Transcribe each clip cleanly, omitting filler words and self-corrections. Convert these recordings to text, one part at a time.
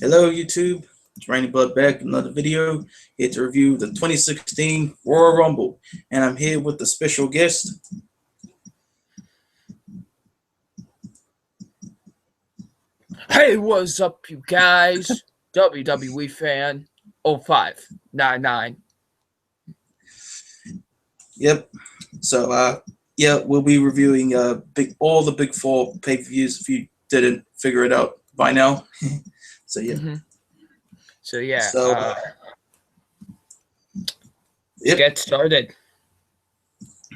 Hello YouTube, it's Rainy Blood back with another video, here to review the 2016 Royal Rumble, and I'm here with the special guest. Hey, what's up you guys? wwefan0599. Yep, so yeah, we'll be reviewing all the big four pay-per-views if you didn't figure it out by now. So yeah. So yeah, yep. Get started.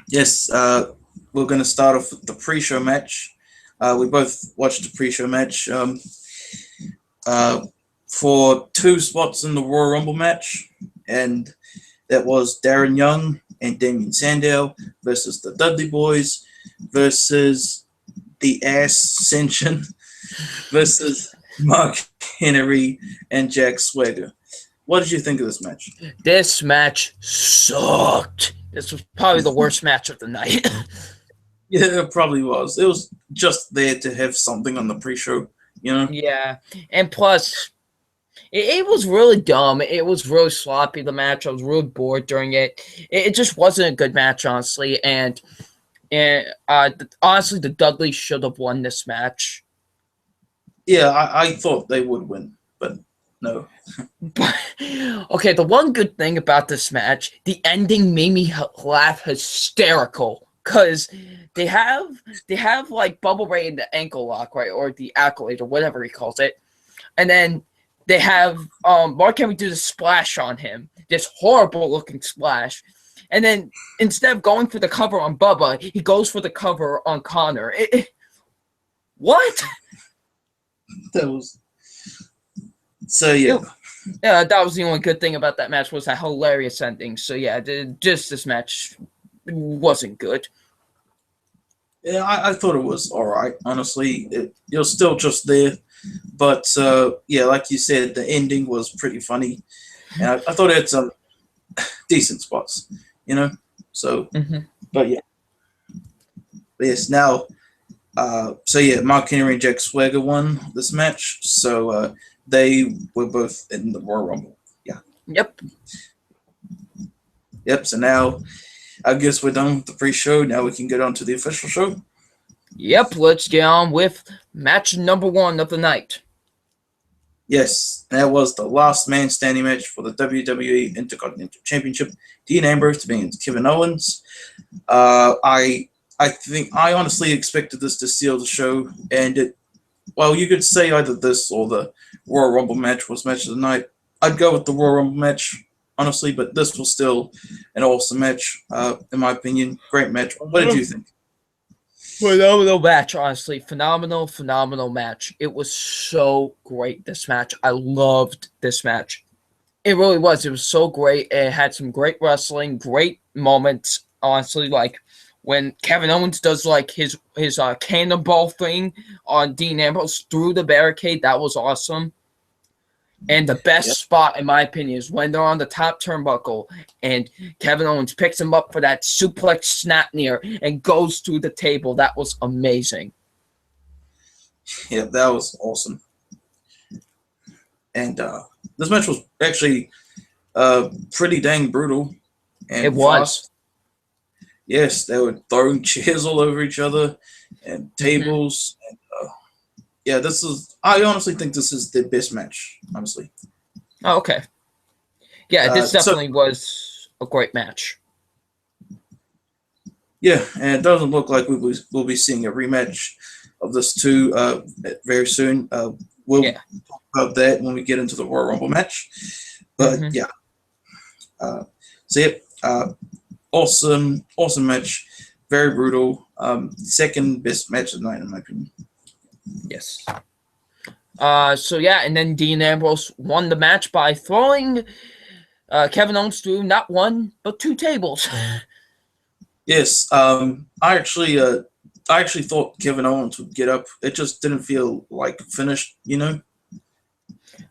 Yes, we're going to start off with the pre-show match. We both watched the pre-show match for two spots in the Royal Rumble match, and that was Darren Young and Damien Sandow versus the Dudley Boyz versus the Ascension versus Mark Henry and Jack Swagger. What did you think of this match? This match sucked. This was probably the worst match of the night. Yeah, it probably was. It was just there to have something on the pre-show, you know? Yeah, and plus, it was really dumb. It was really sloppy, the match. I was really bored during it. It just wasn't a good match, honestly. And honestly, the Dudley should have won this match. Yeah, I thought they would win, but no. Okay, the one good thing about this match, the ending made me laugh hysterical. Because they have like Bubba Ray in the ankle lock, right? Or the accolade, or whatever he calls it. And then they have Mark Henry do the splash on him. This horrible looking splash. And then instead of going for the cover on Bubba, he goes for the cover on Konnor. What? That was... So, yeah. Yeah, that was the only good thing about that match, was that hilarious ending. So, yeah, just this match wasn't good. Yeah, I thought it was all right, honestly. It was still just there. But, yeah, like you said, the ending was pretty funny. And I thought it had some decent spots, you know? So, but, yeah. But yes, now... so yeah, Mark Henry and Jack Swagger won this match, so they were both in the Royal Rumble. Yeah. Yep. So now, I guess we're done with the pre-show. Now we can get on to the official show. Yep, let's get on with match number 1 of the night. Yes, that was the last man standing match for the WWE Intercontinental Championship. Dean Ambrose defeating Kevin Owens. I think I honestly expected this to seal the show, and well, you could say either this or the Royal Rumble match was match of the night. I'd go with the Royal Rumble match, honestly, but this was still an awesome match, in my opinion. Great match. What did you think? Phenomenal match, honestly. Phenomenal match. It was so great, this match. I loved this match. It really was. It was so great. It had some great wrestling, great moments, honestly, like when Kevin Owens does like his cannonball thing on Dean Ambrose through the barricade. That was awesome. And the best spot, in my opinion, is when they're on the top turnbuckle and Kevin Owens picks him up for that suplex snap near and goes through the table. That was amazing. Yeah, that was awesome. And this match was actually pretty dang brutal. And it was. Fast. Yes, they were throwing chairs all over each other and tables. And, yeah, I honestly think this is their best match, honestly. Oh, okay. Yeah, this definitely was a great match. Yeah, and it doesn't look like we'll be seeing a rematch of this two very soon. We'll talk about that when we get into the Royal Rumble match. But, yeah. So, yeah. Awesome match, very brutal. Second best match of the night, in my opinion. Yes. So yeah, and then Dean Ambrose won the match by throwing Kevin Owens through not one but 2 tables. Yes. I actually thought Kevin Owens would get up. It just didn't feel like finished, you know.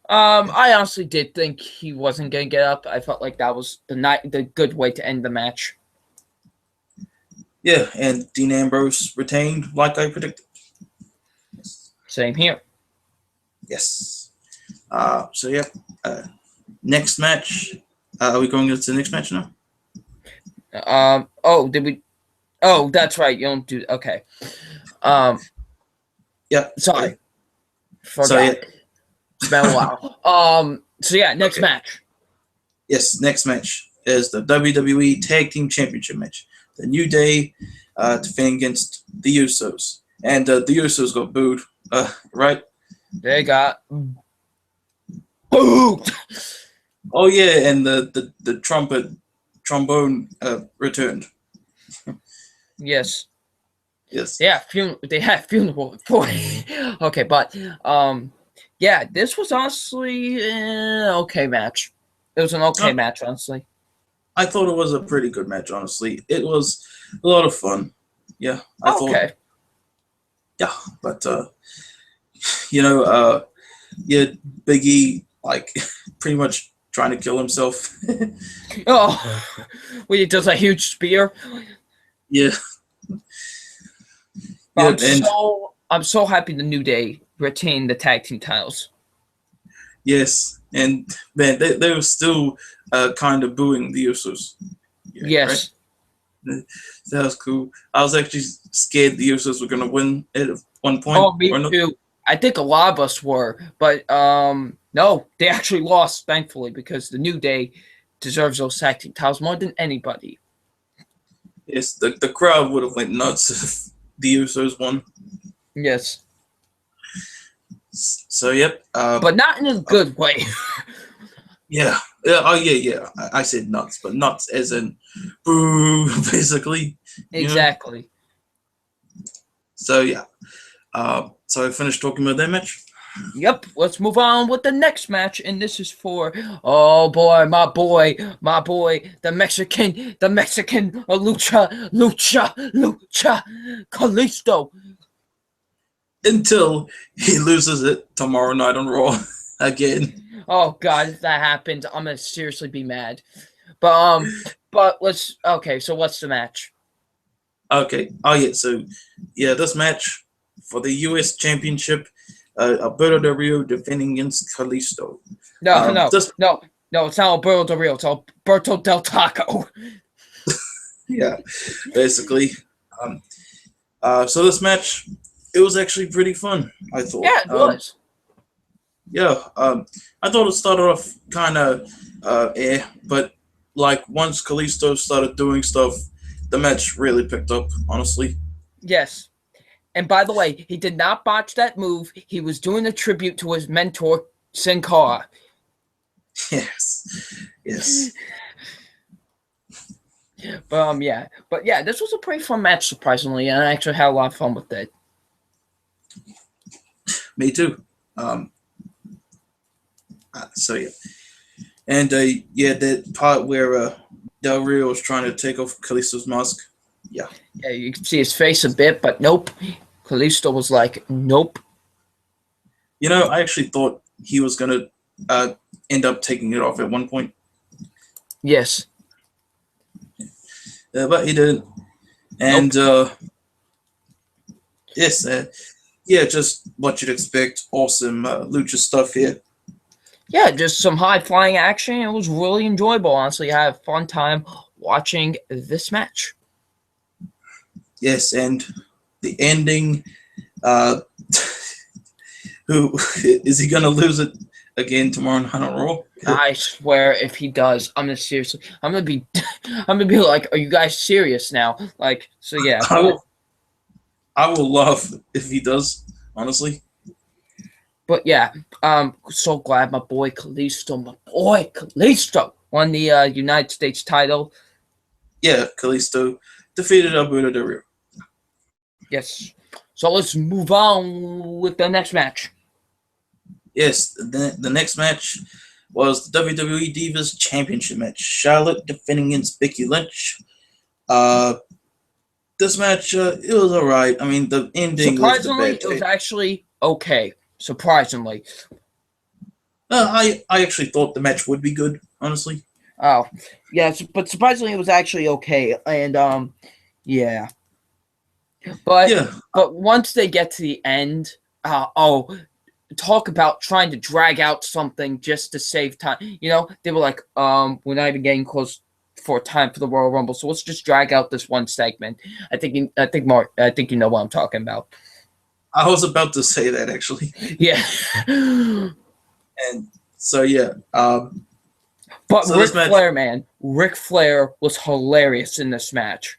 I honestly did think he wasn't gonna get up. I felt like that was the good way to end the match. Yeah, and Dean Ambrose retained like I predicted. Same here. Yes. So yeah, next match. Are we going into the next match now? Oh, did we? Oh, that's right. You don't do. Okay. Yeah. Sorry. Forgot. So, yeah. It's been a while. So yeah, next match. Yes, next match is the WWE Tag Team Championship match. The New Day defending against the Usos, and the Usos got booed. Right? They got booed. Oh yeah, and the trombone returned. Yes. Yes. Yeah, they had funeral for it. Okay, but yeah, this was honestly an okay match. It was an okay match, honestly. I thought it was a pretty good match, honestly. It was a lot of fun. Yeah, I thought. Yeah, but yeah, Big E like pretty much trying to kill himself. Oh, when he does a huge spear. Yeah. I'm so happy the New Day retained the tag team titles. Yes, and man, they were still kind of booing the Usos. Yeah, yes. Right? That was cool. I was actually scared the Usos were gonna win at one point. Oh, me too. I think a lot of us were, but no, they actually lost, thankfully, because the New Day deserves those tag team titles more than anybody. Yes, the crowd would have went nuts if the Usos won. Yes. So yep. But not in a good way. Yeah. Oh yeah. I said nuts, but nuts as in boo, basically. Exactly. So yeah. So I finished talking about that match. Yep. Let's move on with the next match, and this is for my boy, the Mexican, lucha, Kalisto. Until he loses it tomorrow night on Raw again. Oh God, if that happens, I'm gonna seriously be mad. But let's so what's the match? Okay. Oh yeah, so yeah, this match for the US Championship, Alberto Del Rio defending against Kalisto. No, it's not Alberto Del Rio, it's Alberto Del Taco. Yeah, basically. So this match, it was actually pretty fun, I thought. Yeah, it was. Yeah, I thought it started off kind of but like once Kalisto started doing stuff, the match really picked up, honestly. Yes. And by the way, he did not botch that move. He was doing a tribute to his mentor, Sin Cara. Yes. But yeah, this was a pretty fun match, surprisingly, and I actually had a lot of fun with it. Me too. So yeah, and that part where Del Rio was trying to take off Kalisto's mask. Yeah, you can see his face a bit, but nope. Kalisto was like, nope. I actually thought he was gonna end up taking it off at one point. Yes. But he didn't. And yes, just what you'd expect. Awesome lucha stuff here. Yeah, just some high-flying action. It was really enjoyable, honestly. I had a fun time watching this match. Yes, and the ending, who is he going to lose it again tomorrow night on Raw? I swear, if he does, I'm gonna be like, are you guys serious now? Like, so yeah. I will laugh if he does, honestly. But yeah, so glad my boy Kalisto won the United States title. Yeah, Kalisto defeated Alberto Del Rio. Yes. So let's move on with the next match. Yes, the next match was the WWE Divas Championship match. Charlotte defending against Becky Lynch. This match, it was all right. I mean, the ending surprisingly, was it was actually okay. Surprisingly. I actually thought the match would be good, honestly. Oh, yeah, but surprisingly, it was actually okay. And, yeah. But once they get to the end, talk about trying to drag out something just to save time. You know, they were like, we're not even getting close for time for the Royal Rumble, so let's just drag out this one segment. I think you know what I'm talking about. I was about to say that, actually. Yeah. And so, yeah. But so Ric Flair, man. Ric Flair was hilarious in this match.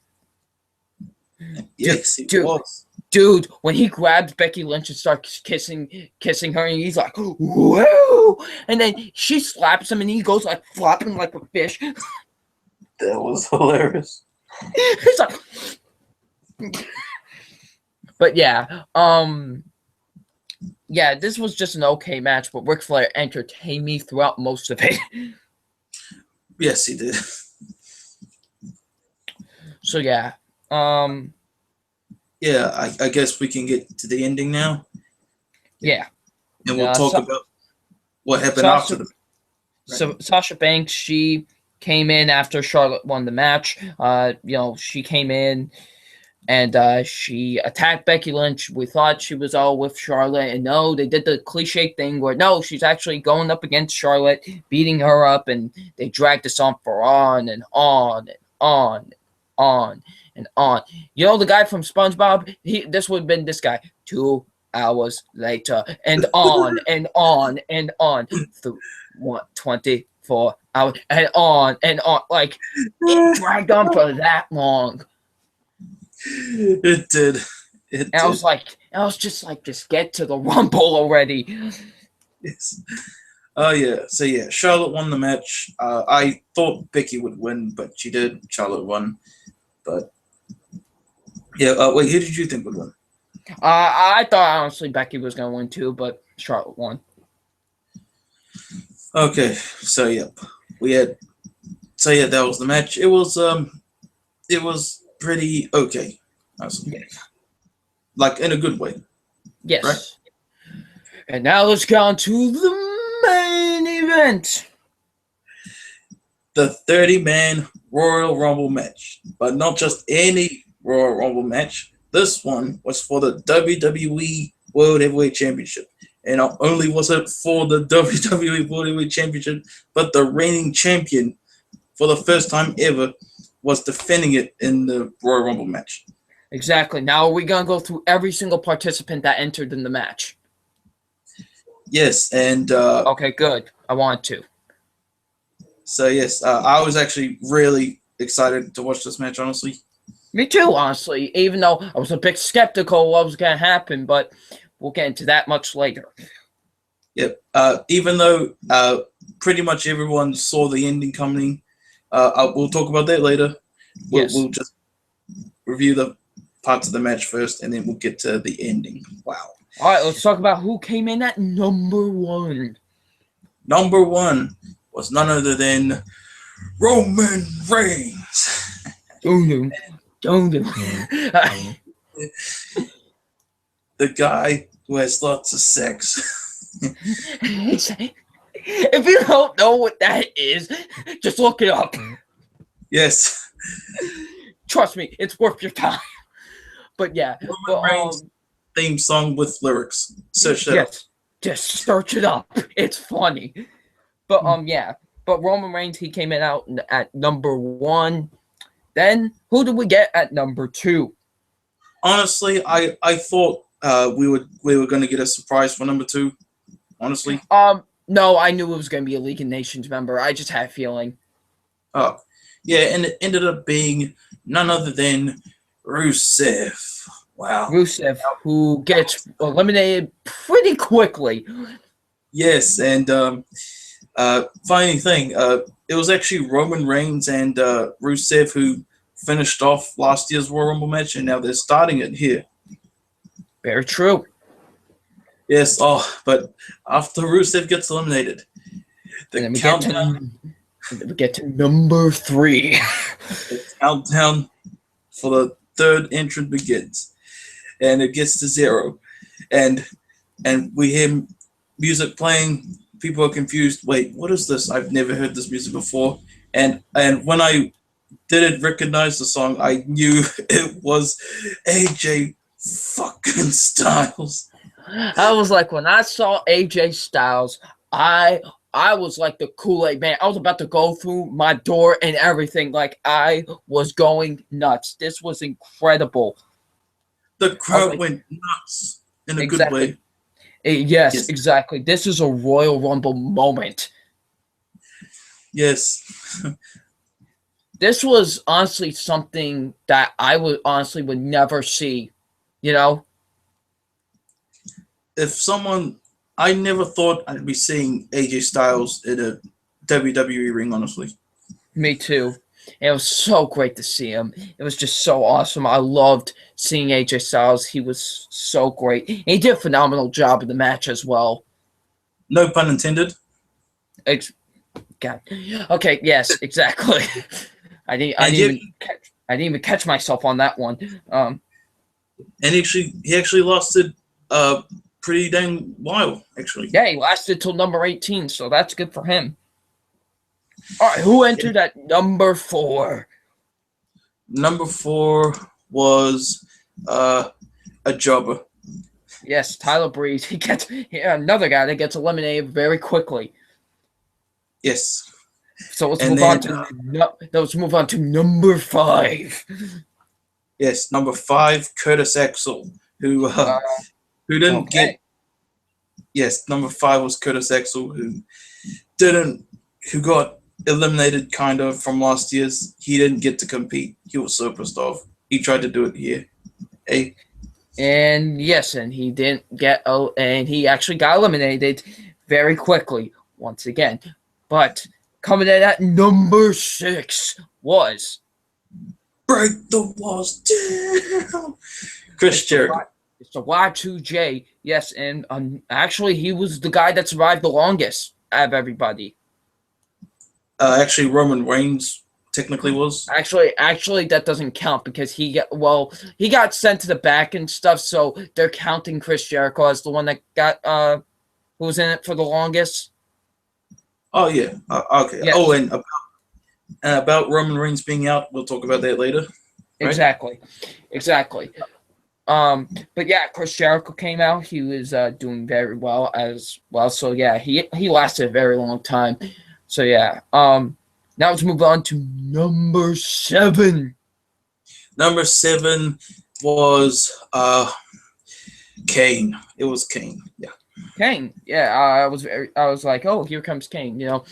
Yes, he was. Dude, when he grabbed Becky Lynch and starts kissing her, and he's like, whoa! And then she slaps him, and he goes like flopping like a fish. That was hilarious. He's like... But yeah, yeah, this was just an okay match, but Ric Flair entertained me throughout most of it. Yes, he did. So yeah, yeah, I guess we can get to the ending now. Yeah, and we'll talk about what happened after the. So Sasha Banks, she came in after Charlotte won the match. You know, she came in. And she attacked Becky Lynch. We thought she was all with Charlotte. And no, they did the cliche thing where, no, she's actually going up against Charlotte, beating her up. And they dragged this on for on and on and on and on and on. You know, the guy from SpongeBob, this would have been this guy. 2 hours later. And on and on and on. Through 24 hours. And on and on. Like, it dragged on for that long. It did. And I was just like, just get to the Rumble already. Yes. Oh, yeah. So, yeah, Charlotte won the match. I thought Becky would win, but she did. Charlotte won. But, yeah, wait, who did you think would win? I thought, honestly, Becky was going to win, too, but Charlotte won. Okay. So, yeah. That was the match. It was pretty okay. Like, in a good way. Yes. Right? And now let's get on to the main event. The 30-man Royal Rumble match. But not just any Royal Rumble match. This one was for the WWE World Heavyweight Championship. And not only was it for the WWE World Heavyweight Championship, but the reigning champion, for the first time ever, was defending it in the Royal Rumble match. Exactly. Now, are we going to go through every single participant that entered in the match? Yes, and... okay, good. I want to. So, yes, I was actually really excited to watch this match, honestly. Me too, honestly, even though I was a bit skeptical what was going to happen, but we'll get into that much later. Yep. Even though pretty much everyone saw the ending coming, we'll talk about that later. We'll just review the parts of the match first, and then we'll get to the ending. Wow. All right, let's talk about who came in at number 1. Number 1 was none other than Roman Reigns. Don't. The guy who has lots of sex. If you don't know what that is, just look it up. Yes. Trust me, it's worth your time. But yeah. Roman Reigns theme song with lyrics. Search that up. Just search it up. It's funny. But yeah. But Roman Reigns, he came in out at number 1. Then who did we get at number 2? Honestly, I thought we were going to get a surprise for number 2. Honestly. No, I knew it was going to be a League of Nations member. I just had a feeling. Oh, yeah, and it ended up being none other than Rusev. Wow. Rusev, who gets eliminated pretty quickly. Yes, and funny thing, it was actually Roman Reigns and Rusev who finished off last year's Royal Rumble match, and now they're starting it here. Very true. Yes, but after Rusev gets eliminated, the countdown... we get to number 3. The countdown for the 3rd entrant begins. And it gets to 0. And we hear music playing. People are confused. Wait, what is this? I've never heard this music before. And when I didn't recognize the song, I knew it was AJ fucking Styles. I was like, when I saw AJ Styles, I was like the Kool-Aid man. I was about to go through my door and everything. Like, I was going nuts. This was incredible. The crowd went nuts in a good way. Yes, exactly. This is a Royal Rumble moment. Yes. This was honestly something that I would never see, you know? I never thought I'd be seeing AJ Styles in a WWE ring, honestly. Me too. It was so great to see him. It was just so awesome. I loved seeing AJ Styles. He was so great. He did a phenomenal job in the match as well. No pun intended. God. Okay, yes, exactly. I didn't even catch myself on that one. And he actually lasted pretty dang while, actually. Yeah, he lasted till number 18, so that's good for him. All right, who entered at number 4? Number 4 was a jobber. Yes, Tyler Breeze. He gets another guy that gets eliminated very quickly. Yes. So let's move on to number 5. Yes, number 5, Curtis Axel, who didn't get. Yes, number 5 was Curtis Axel, who got eliminated kind of from last year's. He didn't get to compete. He was so pissed off. He tried to do it here. Hey. And yes, and he didn't get. And he actually got eliminated very quickly once again. But coming in at number 6 was Break the Walls Down. Chris Jericho. It's the Y2J. Yes, and actually he was the guy that survived the longest out of everybody. Actually, Roman Reigns technically was. Actually, that doesn't count because he got sent to the back and stuff. So they're counting Chris Jericho as the one that got who was in it for the longest. Oh yeah. Okay. Yes. Oh, and about Roman Reigns being out, we'll talk about that later. Right? Exactly. But yeah, Chris Jericho came out. He was doing very well as well. So yeah, he lasted a very long time. So yeah. Now let's move on to number 7. Number 7 was Kane. It was Kane. Yeah. Kane. Yeah. I was like, oh, here comes Kane. You know,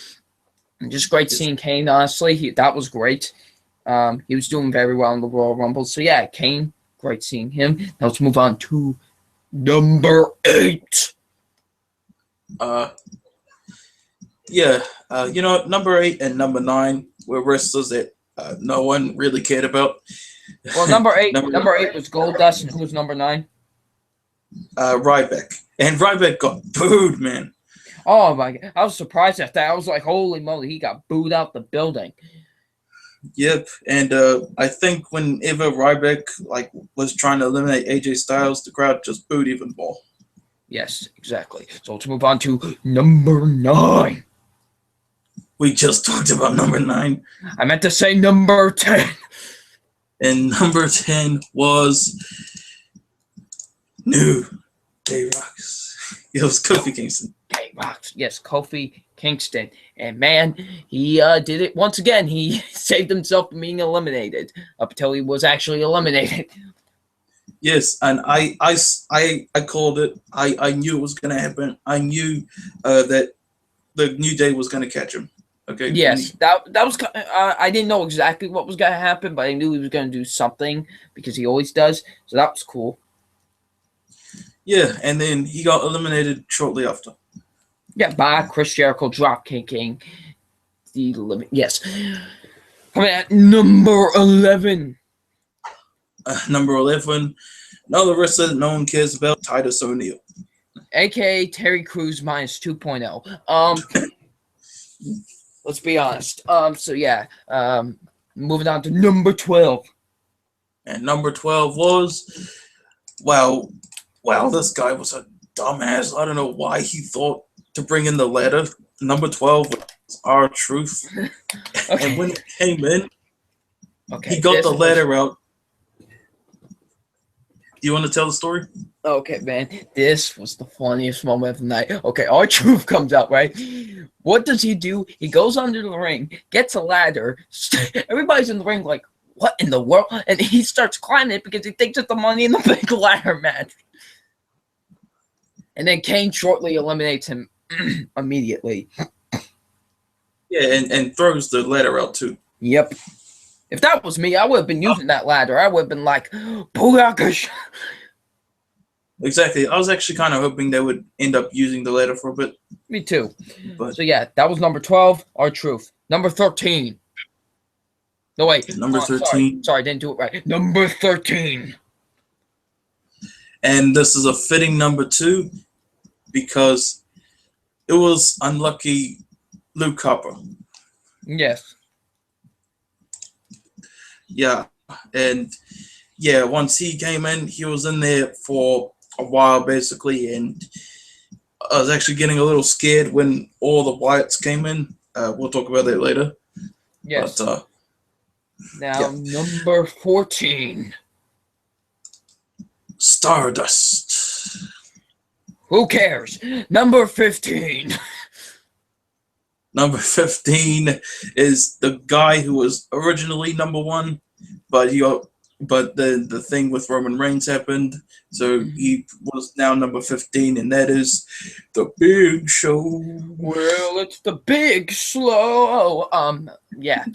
just great seeing Kane. Honestly, that was great. He was doing very well in the Royal Rumble. So yeah, Kane. Great seeing him. Now let's move on to number 8. Number 8 and number 9 were wrestlers that no one really cared about. Well, number 8 was Goldust, and who was number 9? Ryback. And Ryback got booed, man. Oh my God. I was surprised at that. I was like, holy moly, he got booed out the building. Yep, and I think whenever Ryback was trying to eliminate AJ Styles, the crowd just booed even more. Yes, exactly. So let's move on to number 9. We just talked about number 9. I meant to say number 10. And number 10 was New Day Rocks. It was Kofi Kingston. Day Rocks, yes, Kofi Kingston. And man, he did it once again. He saved himself from being eliminated up until he was actually eliminated. Yes, and I called it. I knew it was going to happen. I knew that the New Day was going to catch him. Okay. Yes, that was. I didn't know exactly what was going to happen, but I knew he was going to do something because he always does. So that was cool. Yeah, and then he got eliminated shortly after. Yeah, by Chris Jericho drop kicking the limit. Yes. Coming at number 11. Number 11. Another wrestler that no one cares about, Titus O'Neil. AKA Terry Crews minus 2.0. Let's be honest. So yeah. Moving on to number 12. And number 12 was, wow, this guy was a dumbass. I don't know why he thought to bring in the ladder. Number 12 was R-Truth. Okay. And when he came in, he got the ladder out. Do you want to tell the story? Okay, man, this was the funniest moment of the night. Okay, R-Truth comes out, right? What does he do? He goes under the ring, gets a ladder. Everybody's in the ring like, what in the world? And he starts climbing it because he thinks it's the Money in the Bank ladder match. And then Kane shortly eliminates him immediately. Yeah, and throws the ladder out too. Yep. If that was me, I would have been using that ladder. I would have been like, Booyakash. Exactly. I was actually kind of hoping they would end up using the ladder for a bit. Me too. But so yeah, that was number 12, R-Truth. Number 13. No, wait. Number 13. Sorry, I didn't do it right. Number 13. And this is a fitting number 2 because it was unlucky Luke Harper. Yes. Yeah. And yeah, once he came in, he was in there for a while basically. And I was actually getting a little scared when all the Wyatts came in. We'll talk about that later. Yes. But, now, number 14. Stardust. Who cares? Number 15. Number 15 is the guy who was originally number 1, but the thing with Roman Reigns happened, so he was now number 15, and that is the Big Show. Well, it's the Big Slow. Yeah.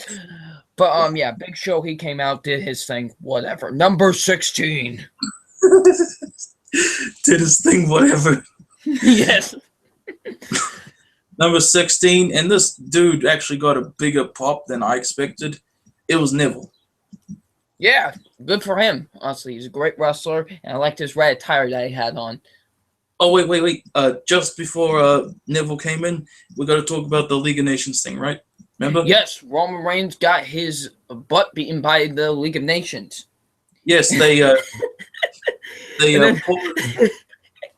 But yeah, Big Show, he came out, did his thing, whatever. Number 16. Did his thing, whatever. Yes. Number 16, and this dude actually got a bigger pop than I expected. It was Neville. Yeah, good for him. Honestly, he's a great wrestler, and I liked his red attire that he had on. Oh, wait. Just before Neville came in, we got to talk about the League of Nations thing, right? Remember? Yes, Roman Reigns got his butt beaten by the League of Nations. Yes, they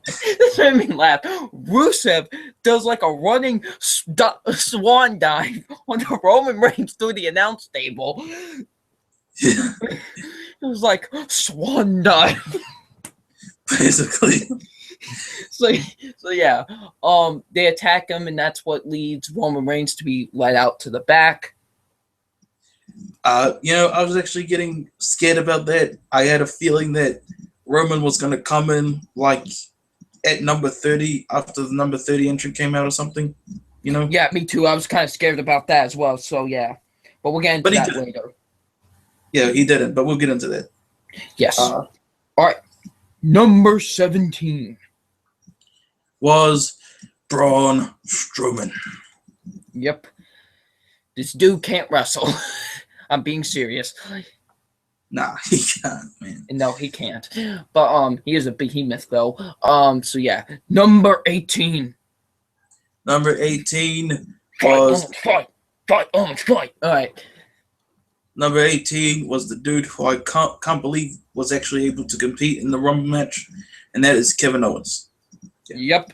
This made me laugh. Rusev does like a running swan dive on the Roman Reigns through the announce table. Yeah. It was like swan dive. Basically. So yeah, they attack him, and that's what leads Roman Reigns to be led out to the back. I was actually getting scared about that. I had a feeling that Roman was going to come in like at number 30 after the number 30 entrant came out or something, Yeah, me too. I was kind of scared about that as well. So yeah, but we'll get into that later. Yeah, he didn't, but we'll get into that. Yes. All right. Number 17 was Braun Strowman. Yep. This dude can't wrestle. I'm being serious. Nah, he can't, man. No, he can't. But he is a behemoth though. So yeah, number 18. Number 18 was fight. All right. Number 18 was the dude who I can't believe was actually able to compete in the Rumble match, and that is Kevin Owens. Yep.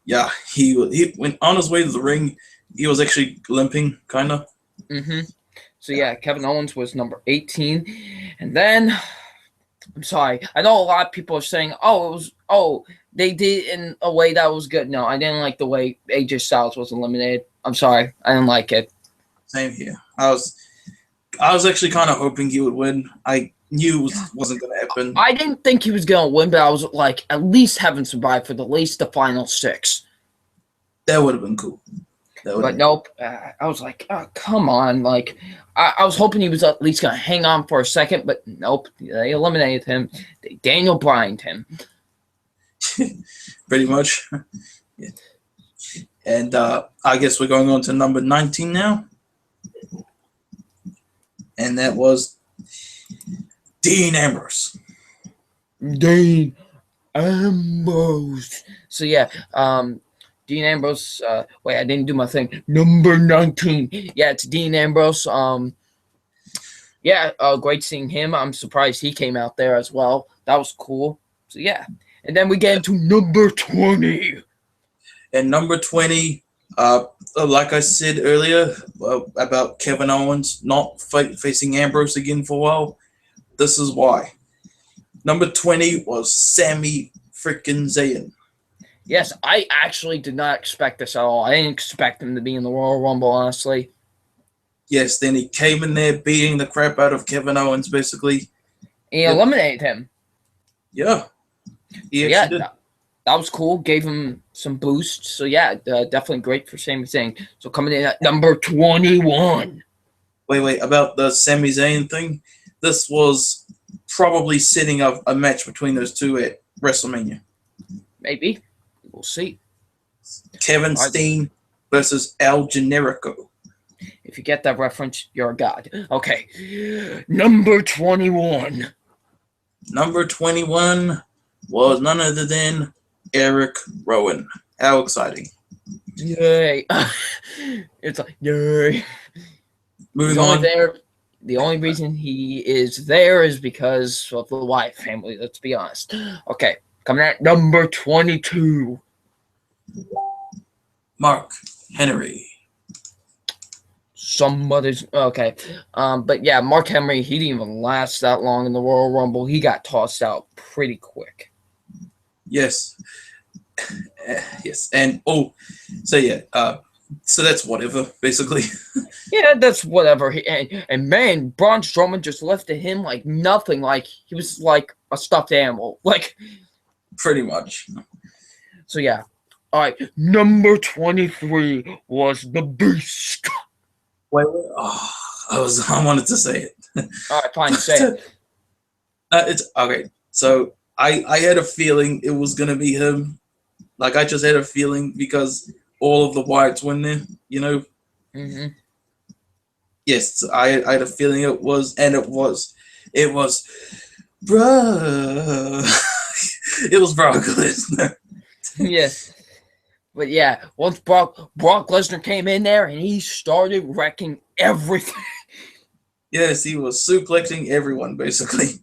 Yeah, he went on his way to the ring. He was actually limping, kind of. Mm-hmm. So yeah, Kevin Owens was number 18, and then I'm sorry. I know a lot of people are saying, they did it in a way that was good. No, I didn't like the way AJ Styles was eliminated. I'm sorry, I didn't like it. Same here. I was actually kind of hoping he would win. I knew it wasn't going to happen. I didn't think he was going to win, but I was like, at least have him survive for at least the final 6. That would have been cool. But nope. I was like, oh, come on. Like, I was hoping he was at least going to hang on for a second, but nope. They eliminated him. They Daniel Bryan'd him. Pretty much. Yeah. And I guess we're going on to number 19 now. And that was Dean Ambrose. Dean Ambrose. So yeah, Dean Ambrose. Wait, I didn't do my thing. Number 19. Yeah, it's Dean Ambrose. Yeah, great seeing him. I'm surprised he came out there as well. That was cool. So yeah, and then we get into number 20. And number 20, like I said earlier about Kevin Owens not facing Ambrose again for a while, this is why. Number 20 was Sami freaking Zayn. Yes, I actually did not expect this at all. I didn't expect him to be in the Royal Rumble, honestly. Yes, then he came in there beating the crap out of Kevin Owens, basically. He eliminated him. Yeah. He actually did. That was cool. Gave him some boost. So, yeah, definitely great for Sami Zayn. So, coming in at number 21. Wait, about the Sami Zayn thing? This was probably setting up a match between those two at WrestleMania. Maybe. We'll see. Kevin Steen versus El Generico. If you get that reference, you're a god. Okay. Number 21. Number 21 was none other than Eric Rowan. How exciting. Yay. It's like, yay. Moving on. The only reason he is there is because of the Wyatt family, let's be honest. Okay, coming at number 22. Mark Henry. Somebody's okay. But yeah, Mark Henry, he didn't even last that long in the Royal Rumble. He got tossed out pretty quick. Yes. Yes. And so that's whatever, basically. Yeah, that's whatever. And man, Braun Strowman just lifted him like nothing. Like he was like a stuffed animal. Like pretty much. So yeah. All right. Number 23 was the Beast. Wait. Oh, I wanted to say it. All right, fine. Say it. It's okay. So I had a feeling it was gonna be him. Like I just had a feeling because all of the Wyatts were in there, you know. Mm-hmm. Yes, I had a feeling it was, and it was, bruh. It was Brock Lesnar. Yes, but yeah, once Brock Lesnar came in there and he started wrecking everything. Yes, he was suplexing everyone basically.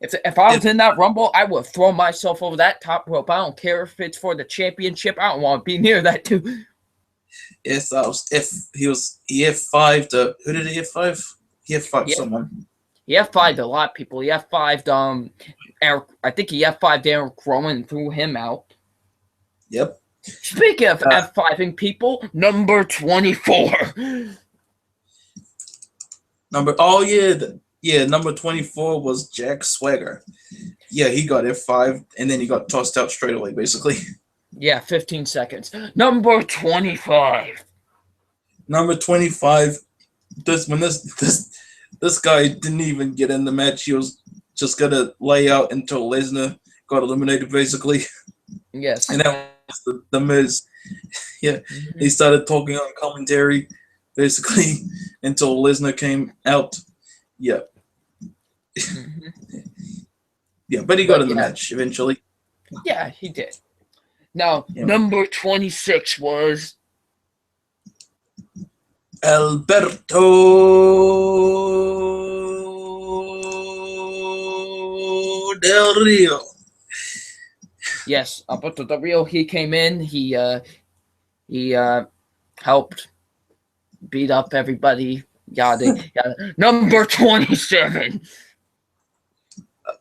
If I was in that Rumble, I would throw myself over that top rope. I don't care if it's for the championship. I don't want to be near that too. Yes, he F5'd to who did he F5? He F5'd someone. He F5'd a lot of people. He F5'd Eric. I think he F5'd Darren Rowan and threw him out. Yep. Speaking of F5'ing people, number 24. Number 24 was Jack Swagger. Yeah, he got F5 and then he got tossed out straight away, basically. Yeah, 15 seconds. Number 25. Number 25. This guy didn't even get in the match. He was just gonna lay out until Lesnar got eliminated, basically. Yes. And that was the Miz. Yeah, he started talking on commentary, basically, until Lesnar came out. Yeah. Yeah, but he got in the match eventually. Yeah, he did. Now, number 26 was Alberto Del Rio. Yes, Alberto Del Rio. He came in. He helped beat up everybody. Yada. Number 27.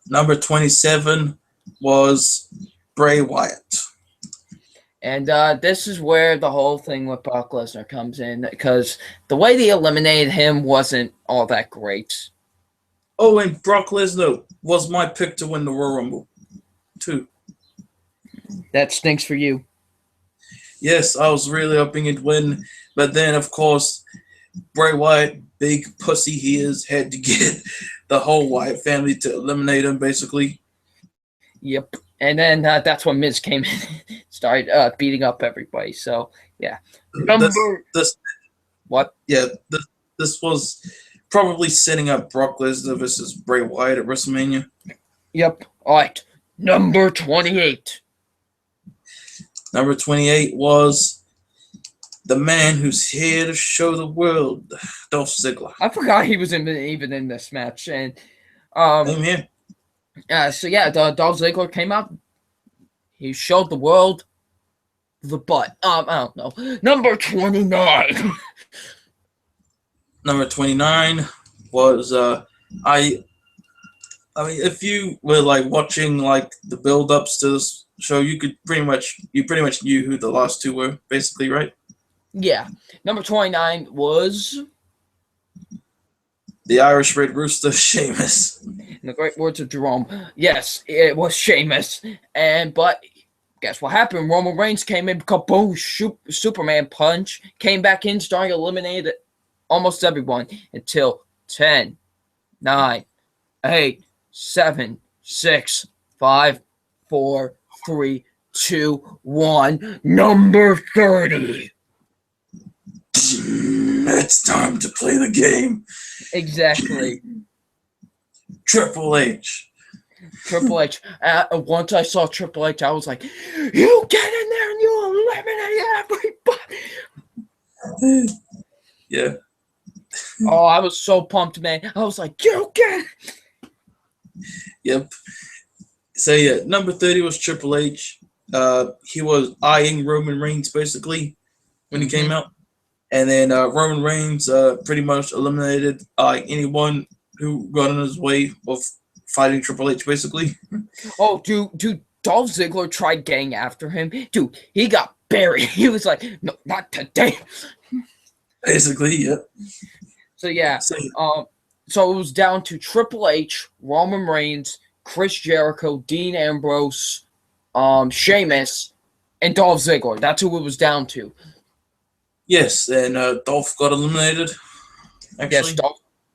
Number 27 was Bray Wyatt. And this is where the whole thing with Brock Lesnar comes in, because the way they eliminated him wasn't all that great. Oh, and Brock Lesnar was my pick to win the Royal Rumble, too. That stinks for you. Yes, I was really hoping he'd win, but then, of course, Bray Wyatt, big pussy he is, had to get the whole Wyatt family to eliminate him, basically. Yep. And then that's when Miz came in and started beating up everybody. So, yeah. What? Yeah, this was probably setting up Brock Lesnar versus Bray Wyatt at WrestleMania. Yep. All right. Number 28. Number 28 was the man who's here to show the world, Dolph Ziggler. I forgot he was even in this match. And Same here. So yeah, Dolph Ziggler came out. He showed the world the butt. I don't know. Number 29. Number 29 was I mean, if you were like watching like the build-ups to this show, you pretty much knew who the last two were, basically, right? Yeah. Number 29 was, The Irish Red Rooster, Sheamus. in the great words of Jerome, yes, it was Sheamus. But guess what happened? Roman Reigns came in, kaboom, Superman punch, came back in, starting to eliminate almost everyone until 10, 9, 8, 7, 6, 5, 4, 3, 2, 1. Number 30. It's time to play the game. Exactly. Triple H. Triple H. Once I saw Triple H, I was like, you get in there and you eliminate everybody. Yeah. Oh, I was so pumped, man. I was like, you get it. Yep. So, yeah, number 30 was Triple H. He was eyeing Roman Reigns, basically, when he came out. And then Roman Reigns pretty much eliminated anyone who got in his way of fighting Triple H, basically. Oh, dude, Dolph Ziggler tried getting after him. Dude, he got buried. He was like, no, not today. Basically, yeah. So, yeah. So it was down to Triple H, Roman Reigns, Chris Jericho, Dean Ambrose, Sheamus, and Dolph Ziggler. That's who it was down to. Yes, and Dolph got eliminated. Actually. Yes,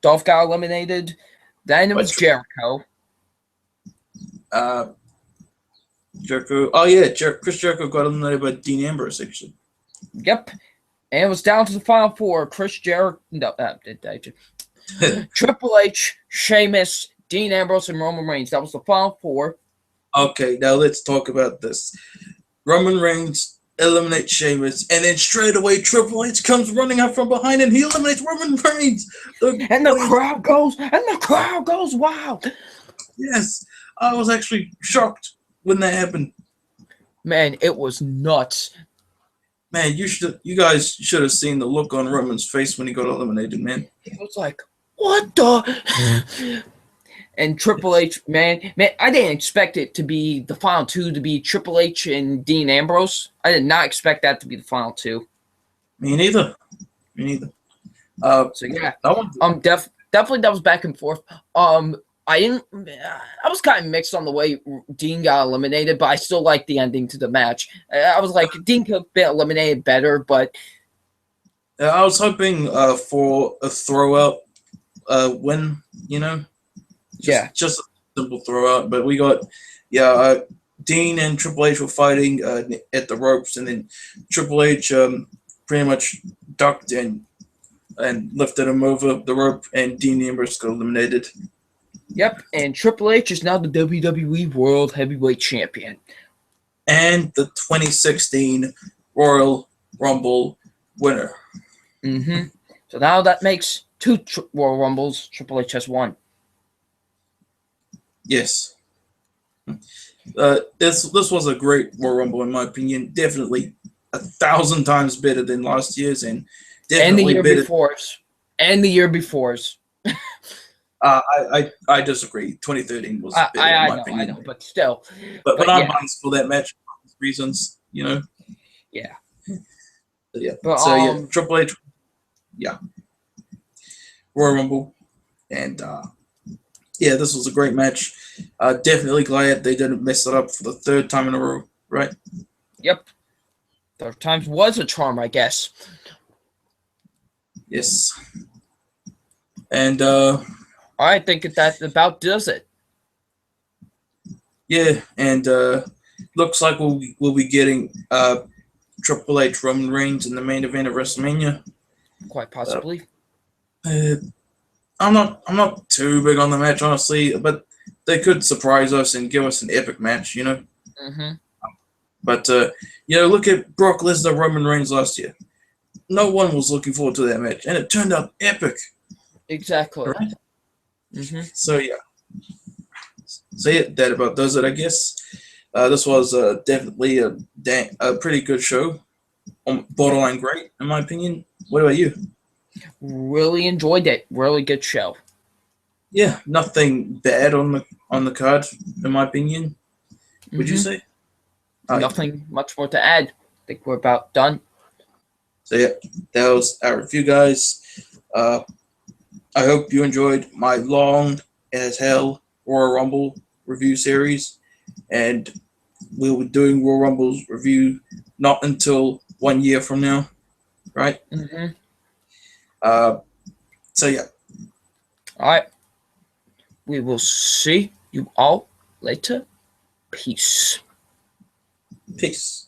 Dolph got eliminated. Then it was Jericho. Jericho. Oh, yeah, Chris Jericho got eliminated by Dean Ambrose, actually. Yep. And it was down to the final four. Chris Jericho. No, Triple H, Sheamus, Dean Ambrose, and Roman Reigns. That was the final four. Okay, now let's talk about this. Roman Reigns eliminates Sheamus, and then straight away Triple H comes running out from behind, and he eliminates Roman Reigns. And the crowd goes wild. Yes, I was actually shocked when that happened. Man, it was nuts. Man, you guys should have seen the look on Roman's face when he got eliminated, man. He was like, what the? And Triple H, man, I didn't expect it to be the final two to be Triple H and Dean Ambrose. I did not expect that to be the final two. Me neither. So yeah, definitely that was back and forth. I was kind of mixed on the way Dean got eliminated, but I still liked the ending to the match. I was like, Dean could have been eliminated better, but I was hoping for a throw out win, Just a simple throw out, but we got Dean and Triple H were fighting at the ropes, and then Triple H pretty much ducked and lifted him over the rope, and Dean Ambrose got eliminated. Yep, and Triple H is now the WWE World Heavyweight Champion. And the 2016 Royal Rumble winner. Mm-hmm. So now that makes two Royal Rumbles. Triple H has one. Yes. This was a great Royal Rumble, in my opinion. Definitely 1,000 times better than last year's, and definitely the year before's. I disagree. 2013 was better, in my opinion. I know, but still. But I'm biased for that match for reasons, Yeah. Yeah. But, Triple H. Yeah. Royal Rumble. And, this was a great match. Definitely glad they didn't mess it up for the third time in a row, right? Yep. Third time was a charm, I guess. Yes. And, I think that about does it. Yeah, and looks like we'll be getting Triple H Roman Reigns in the main event of WrestleMania. Quite possibly. I'm not too big on the match, honestly, but they could surprise us and give us an epic match, Mm-hmm. But look at Brock Lesnar Roman Reigns last year. No one was looking forward to that match, and it turned out epic. Exactly. Right? Mm-hmm. So that about does it, I guess. This was definitely a pretty good show. Borderline great, in my opinion. What about you? Really enjoyed it. Really good show. Yeah, nothing bad on on the card, in my opinion. Would you say? Nothing much more to add. I think we're about done. So yeah, that was our review, guys. I hope you enjoyed my long as hell Royal Rumble review series, and we'll be doing Royal Rumble's review not until 1 year from now, right? So yeah. All right. We will see you all later. Peace. Peace.